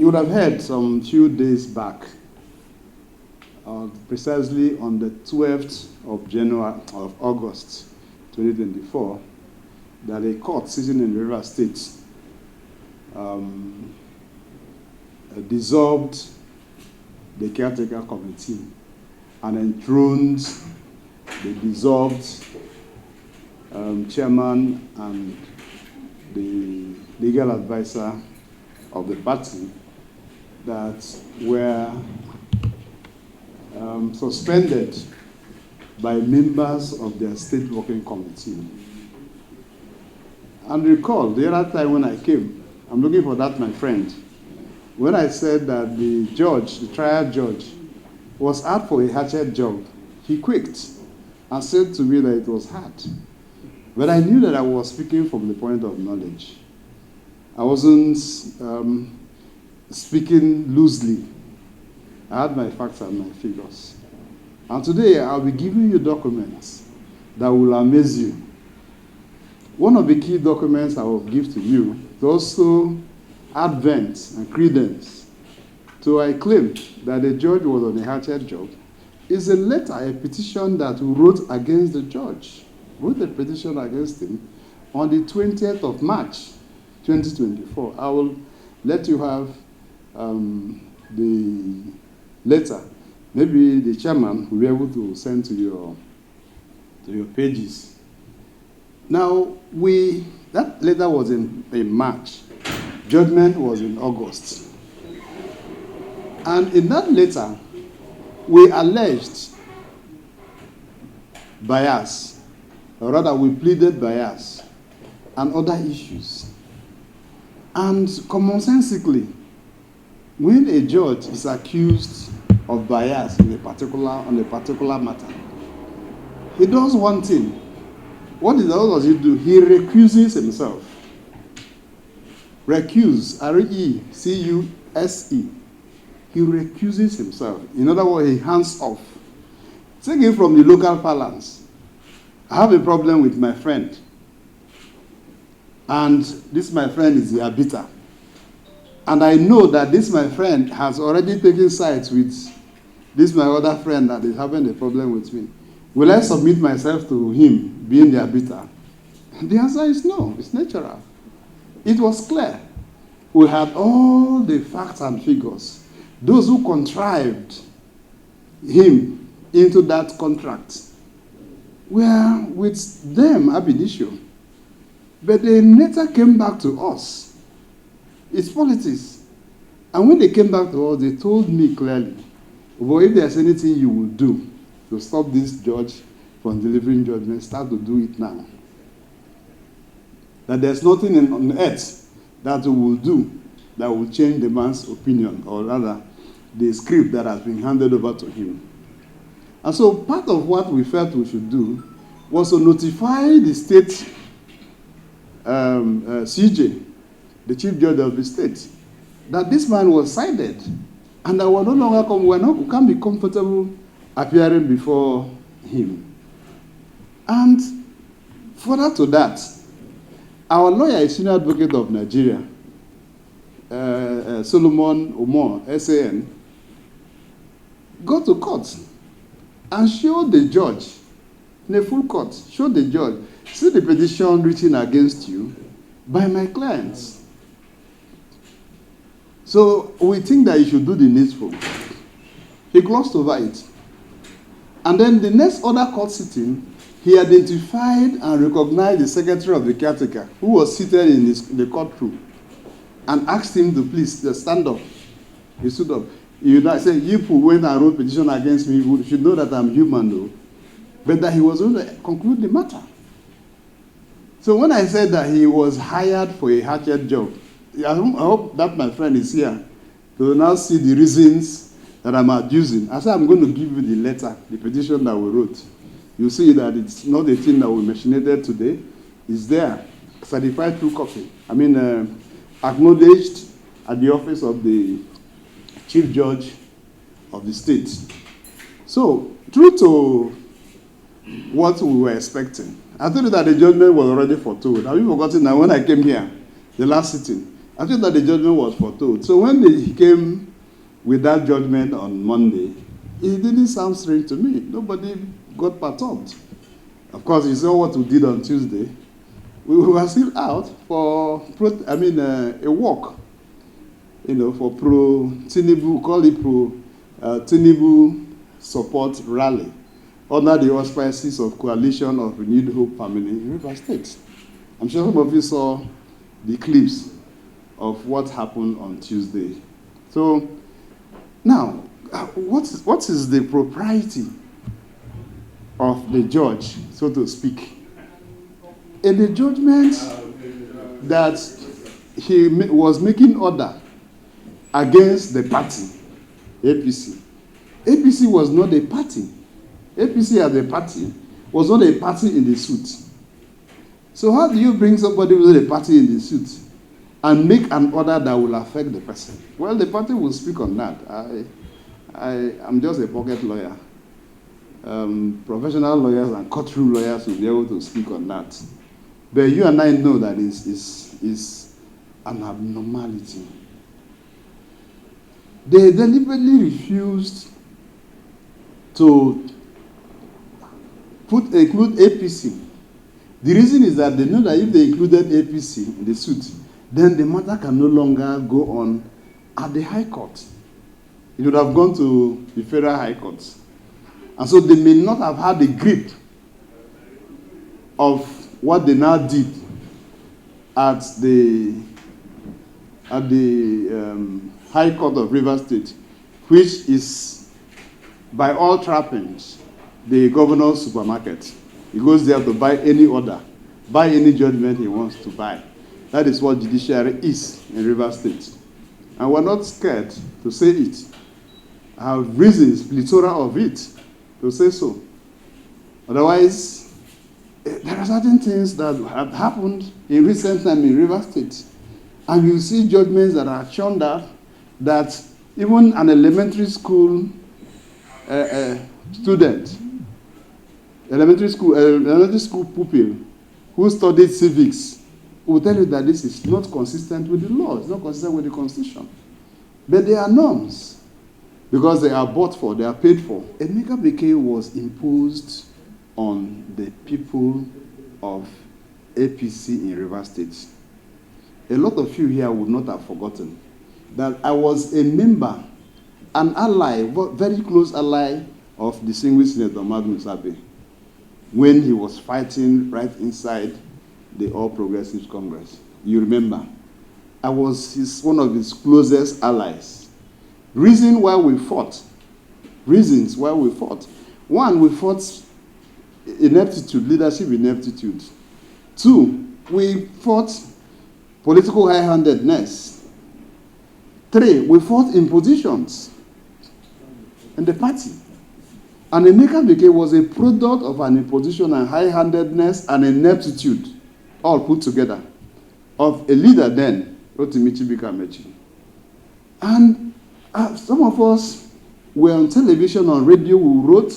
You would have heard some few days back, precisely on the 12th of August 2024, that a court sitting in River State dissolved the Caretaker Committee and enthroned the dissolved chairman and the legal advisor of the party that were suspended by members of their state working committee. And recall, the other time when I came, I'm looking for that, my friend, when I said that the judge, the trial judge, was out for a hatchet job, he quaked and said to me that it was hard. But I knew that I was speaking from the point of knowledge. I wasn't speaking loosely. I had my facts and my figures. And today I'll be giving you documents that will amaze you. One of the key documents I will give to you is also advent and credence to a claim that the judge was on a hatchet job is a letter, a petition that we wrote against the judge. Wrote a petition against him on the 20th of March, 2024. I will let you have the letter. Maybe the chairman will be able to send to your pages. Now, that letter was in March. Judgment was in August. And in that letter, we alleged bias, or rather we pleaded bias and other issues. And commonsensically, when a judge is accused of bias on a particular matter, he does one thing. What does he do? He recuses himself. Recuse, R-E-C-U-S-E. He recuses himself. In other words, he hands off. Take it from the local parlance. I have a problem with my friend. And this my friend is the arbiter. And I know that this my friend has already taken sides with this my other friend that is having a problem with me. Will I submit myself to him being the arbiter? The answer is no. It's natural. It was clear. We had all the facts and figures. Those who contrived him into that contract were with them ab initio. But they later came back to us. It's politics. And when they came back to us, they told me clearly, well, if there's anything you will do to stop this judge from delivering judgment, start to do it now. That there's nothing on earth that we will do that will change the man's opinion, or rather, the script that has been handed over to him. And so part of what we felt we should do was to notify the state CJ, the chief judge of the state, that this man was cited, and that we no longer we can't be comfortable appearing before him. And further to that, our lawyer is senior advocate of Nigeria, Solomon Omor, SAN, go to court and show the judge, in a full court, show the judge, see the petition written against you by my clients. So we think that you should do the needful. He glossed over it. And then the next other court sitting, he identified and recognized the secretary of the caretaker who was seated in the courtroom and asked him to please stand up. He stood up. He said, you who went and wrote petition against me should know that I'm human though. But that he was going to conclude the matter. So when I said that he was hired for a hatchet job, I hope that my friend is here to now see the reasons that I'm abusing. I said I'm going to give you the letter, the petition that we wrote. You see that it's not a thing that we machinated today. It's there, certified through copy. Acknowledged at the office of the chief judge of the state. So, true to what we were expecting, I told you that the judgment was already foretold. Have you forgotten that when I came here, the last sitting, I think that the judgment was foretold. So when they came with that judgment on Monday, it didn't sound strange to me. Nobody got perturbed. Of course, you saw what we did on Tuesday. We were still out for, a walk, for pro-Tinubu, call it pro-Tinubu support rally under the auspices of Coalition of Renewed Hope Family in River State. I'm sure some of you saw the clips of what happened on Tuesday. So now, what is the propriety of the judge, so to speak, in the judgment that he was making order against the party, APC? APC was not a party. APC as a party was not a party in the suit. So how do you bring somebody who is a party in the suit and make an order that will affect the person? Well, the party will speak on that. I'm just a pocket lawyer. Professional lawyers and courtroom lawyers will be able to speak on that. But you and I know that is an abnormality. They deliberately refused to include APC. The reason is that they know that if they included APC in the suit, then the matter can no longer go on at the High Court. It would have gone to the Federal High Court. And so they may not have had the grip of what they now did at the High Court of River State, which is, by all trappings, the governor's supermarket. He goes there to buy any order, buy any judgment he wants to buy. That is what judiciary is in River State. And we're not scared to say it. I have reasons, plethora of it, to say so. Otherwise, there are certain things that have happened in recent time in River State. And you see judgments that are shown that even an elementary school student, elementary school pupil who studied civics will tell you that this is not consistent with the law, it's not consistent with the Constitution. But they are norms, because they are bought for, they are paid for. Emeka Bekele was imposed on the people of APC in River State. A lot of you here would not have forgotten that I was a member, an ally, very close ally of distinguished Senator Magnus Abe when he was fighting right inside the All Progressives Congress. You remember? I was one of his closest allies. Reasons why we fought. One, we fought ineptitude, leadership ineptitude. Two, we fought political high-handedness. Three, we fought impositions in the party. And Emeka Bekele was a product of an imposition and high-handedness and ineptitude, all put together, of a leader then, Rotimi Amaechi. And some of us were on television, on radio, we wrote,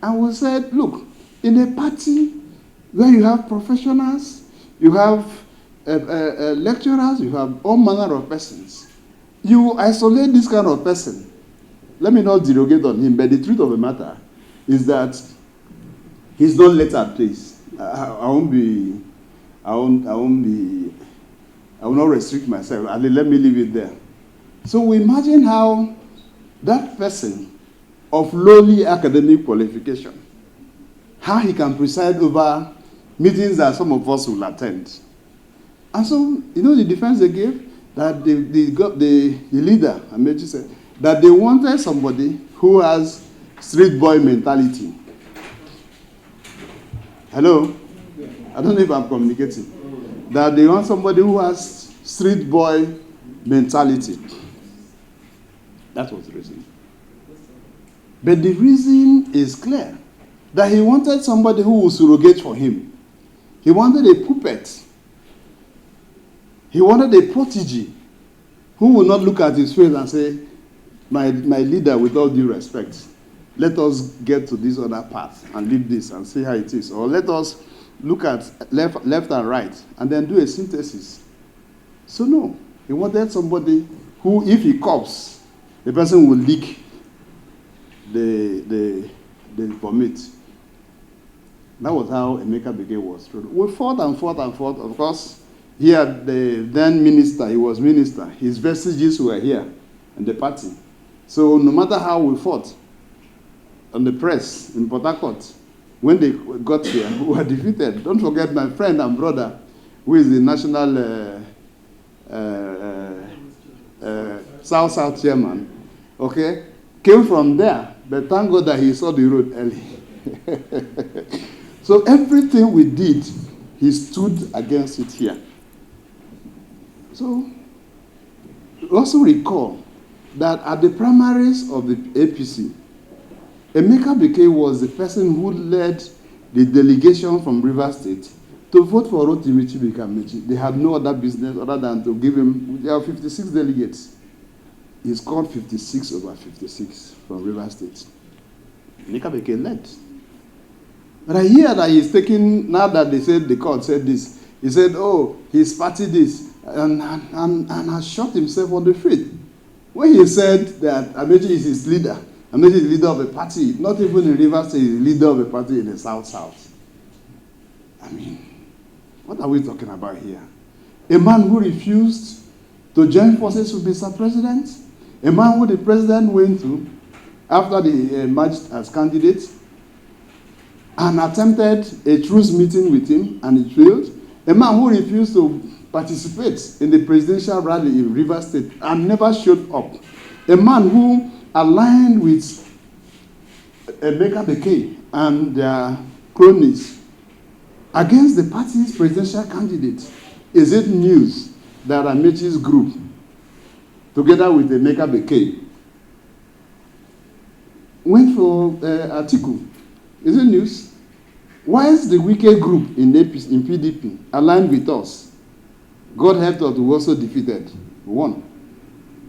and we said, look, in a party where you have professionals, you have lecturers, you have all manner of persons, you isolate this kind of person. Let me not derogate on him, but the truth of the matter is that he's not let at place. I will not restrict myself. Let me leave it there. So we imagine how that person of lowly academic qualification, how he can preside over meetings that some of us will attend. And so, the defense they gave, that the leader, Amaechi said, that they wanted somebody who has street boy mentality. Hello? I don't know if I'm communicating. That they want somebody who has street boy mentality. That was the reason. But the reason is clear. That he wanted somebody who would surrogate for him. He wanted a puppet. He wanted a protege who would not look at his face and say, my leader, with all due respect, let us get to this other path and leave this and see how it is. Or let us look at left and right and then do a synthesis. So no. He wanted somebody who, if he coughs, the person will leak the vomit. That was how Emeka Bekee was. We fought and fought and fought. Of course, he had the then minister, he was minister. His vestiges were here in the party. So no matter how we fought on the press in Port Harcourt, when they got here, we were defeated. Don't forget my friend and brother, who is the national South chairman, okay, came from there. But thank God that he saw the road early. So everything we did, he stood against it here. So also recall that at the primaries of the APC, Emeka Bekee was the person who led the delegation from Rivers State to vote for Rotimi Amaechi. They had no other business other than to give him, there are 56 delegates. He scored 56 over 56 from Rivers State. Emeka Bekee led. But I hear that he's taking, now that they said the court said this, he said, oh, he's party this, and has shot himself on the feet. When he said that Amaechi is his leader, Amaechi is the leader of a party, not even in Rivers State, he's the leader of a party in the South. I mean, what are we talking about here? A man who refused to join forces with Mr. President, a man who the president went to after they emerged as candidates, and attempted a truce meeting with him, and it failed. A man who refused to participate in the presidential rally in Rivers State and never showed up. A man who aligned with Emeka Bekee and their cronies against the party's presidential candidate. Is it news that Amaechi's group, together with Emeka Bekee, went for Atiku? Is it news? Why is the Wike group in APC, in PDP aligned with us? God helped us, we also defeated. Won.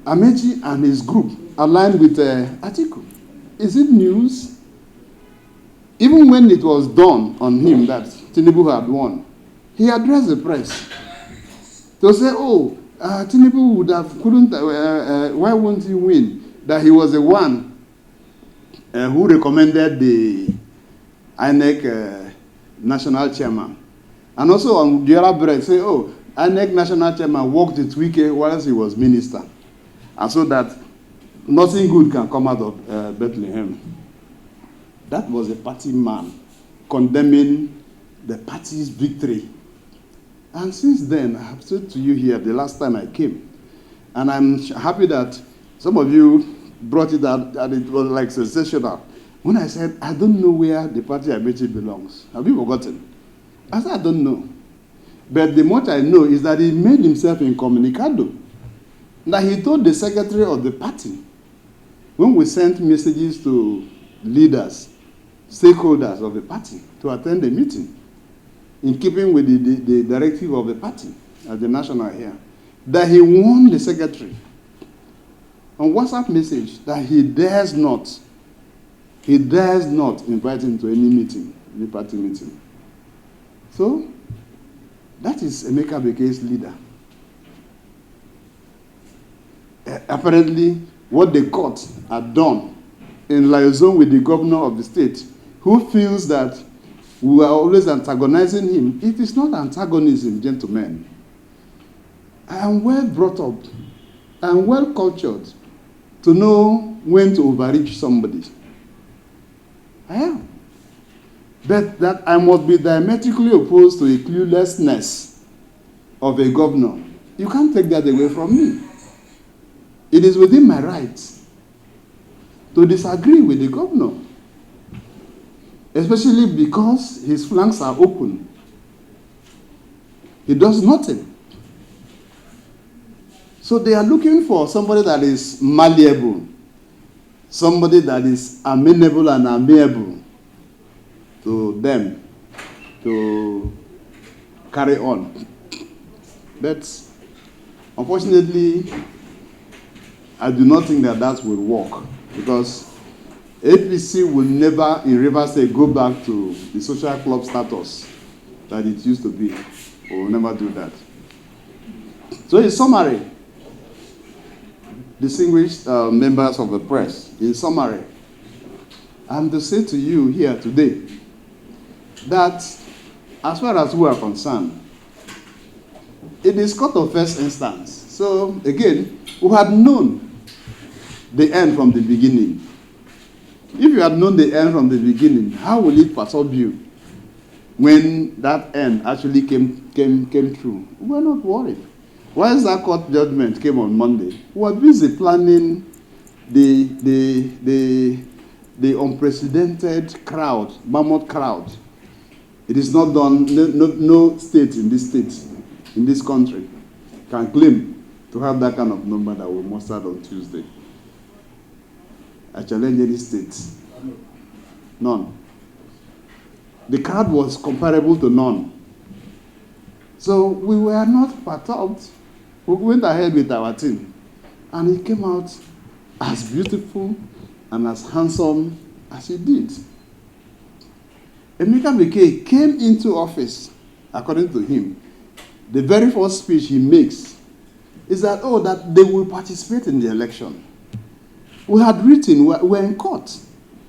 Amaechi and his group aligned with Atiku. Is it news? Even when it was done on him that Tinubu had won, he addressed the press to say, oh, Tinubu would have, why won't he win? That he was the one who recommended the INEC national chairman. And also on the other break, say, oh, INEC national chairman worked with Wike whilst he was minister. And so that nothing good can come out of Bethlehem. That was a party man condemning the party's victory. And since then, I have said to you here the last time I came, and I'm happy that some of you brought it out and it was like sensational. When I said, I don't know where the party Amaechi belongs. Have you forgotten? I said, I don't know. But the much I know is that he made himself incommunicado. That he told the secretary of the party, when we sent messages to leaders, stakeholders of the party to attend the meeting, in keeping with the directive of the party at the national here, that he warned the secretary on WhatsApp message that he dares not invite him to any meeting, any party meeting. So, that is Emeka Bekee's leader. Apparently, what the court had done in liaison with the governor of the state, who feels that we are always antagonizing him. It is not antagonism, gentlemen. I am well brought up and well cultured to know when to overreach somebody. I am. But that I must be diametrically opposed to a cluelessness of a governor, you can't take that away from me. It is within my rights to disagree with the governor, especially because his flanks are open. He does nothing. So they are looking for somebody that is malleable, somebody that is amenable and amiable to them to carry on. But unfortunately, I do not think that will work, because APC will never, in Rivers State, go back to the social club status that it used to be. We will never do that. So in summary, distinguished members of the press, in summary, I'm to say to you here today that as far as we are concerned, it is court of first instance. So again, we had known the end from the beginning. If you had known the end from the beginning, how will it perturb you when that end actually came true? We were not worried. Once that court judgment came on Monday, we were busy planning the unprecedented crowd, mammoth crowd. It is not done. No state in this country, can claim to have that kind of number that we mustered on Tuesday. I challenge any state. None. The crowd was comparable to none. So we were not perturbed. We went ahead with our team, and he came out as beautiful and as handsome as he did. Emeka Bekele came into office, according to him. The very first speech he makes is that, that they will participate in the election. We had written, we're in court,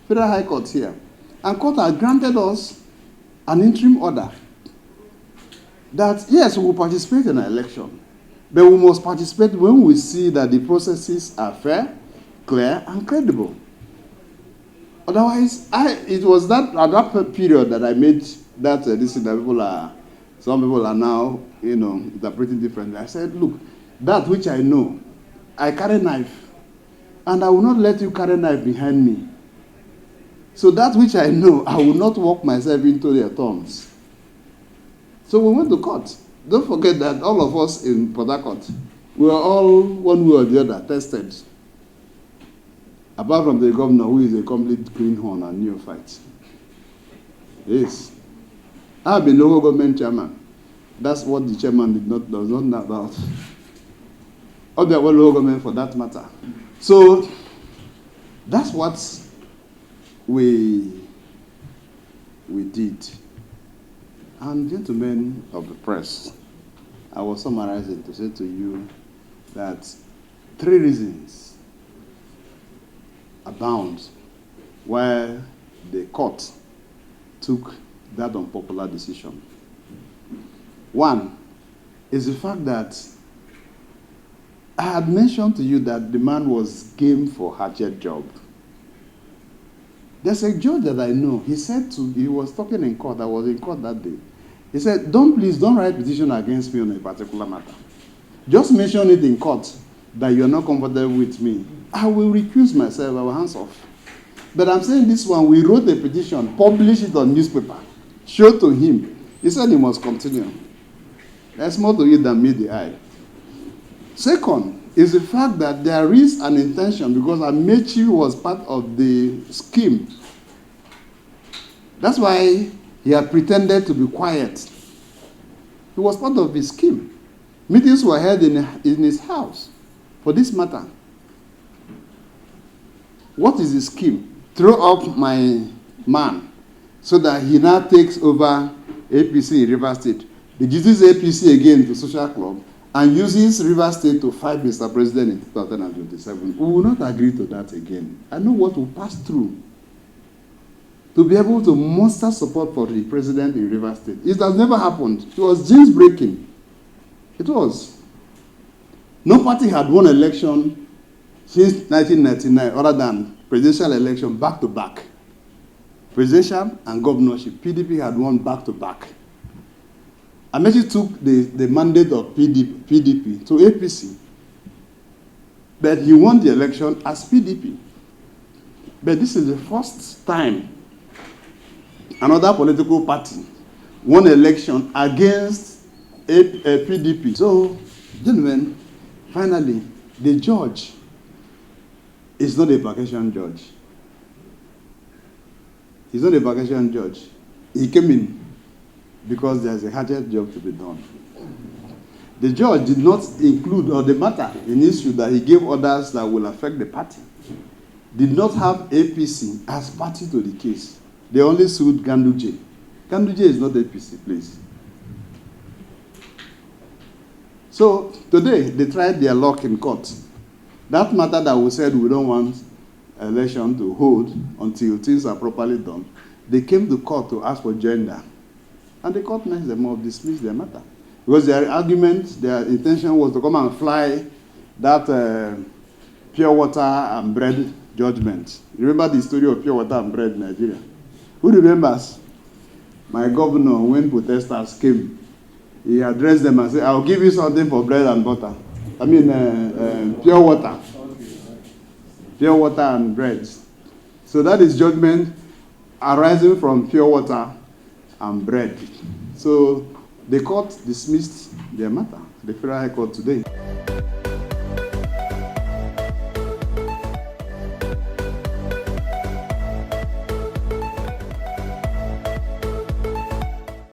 Federal High Court here, and court had granted us an interim order that, yes, we will participate in an election, but we must participate when we see that the processes are fair, clear, and credible. Otherwise, it was that at that period that I made that decision that some people are now, interpreting differently. I said, look, that which I know, I carry knife, and I will not let you carry knife behind me. So that which I know, I will not walk myself into their thorns. So we went to court. Don't forget that all of us in Port Harcourt, we were all, one way or the other, tested. Apart from the governor, who is a complete greenhorn and neophyte. Yes. I have been local government chairman. That's what the chairman does not know about. Or the local government for that matter. So that's what we did. And gentlemen of the press, I was summarizing to say to you that 3 reasons abound why the court took that unpopular decision. One is the fact that I had mentioned to you that the man was game for hatchet job. There's a judge that I know. He was talking in court. I was in court that day. He said, please don't write petition against me on a particular matter. Just mention it in court that you're not comfortable with me. I will recuse myself. I will hands off. But I'm saying this one, we wrote a petition, published it on newspaper, showed to him. He said he must continue. There's more to it than meet the eye. Second is the fact that there is an intention, because Amaechi was part of the scheme. That's why he had pretended to be quiet. He was part of the scheme. Meetings were held in his house for this matter. What is the scheme? Throw up my man so that he now takes over APC in River State. He uses APC again to social club and uses River State to fight Mr. President in 2027. We will not agree to that again. I know what will pass through to be able to muster support for the president in River State. It has never happened. It was jinx breaking. It was. No party had won election since 1999 other than presidential election back to back. Presidential and governorship, PDP had won back to back. Amaechi took the mandate of PDP to APC. But he won the election as PDP. But this is the first time another political party won election against a PDP. So, gentlemen, finally, the judge is not a vacation judge. He's not a vacation judge. He came in because there's a hatchet job to be done. The judge did not include, or the matter in issue that he gave orders that will affect the party, did not have APC as party to the case. They only sued Ganduje. Ganduje is not APC, please. So today, they tried their luck in court. That matter that we said we don't want election to hold until things are properly done, they came to court to ask for gender. And the court messed them up, dismissed their matter. Because their argument, their intention was to come and fly that pure water and bread judgment. You remember the story of pure water and bread in Nigeria? Who remembers? My governor, when protesters came, he addressed them and said, I'll give you something for bread and butter. I mean, pure water. Pure water and bread. So that is judgment arising from pure water and bread. So the court dismissed their matter, the Federal High Court today.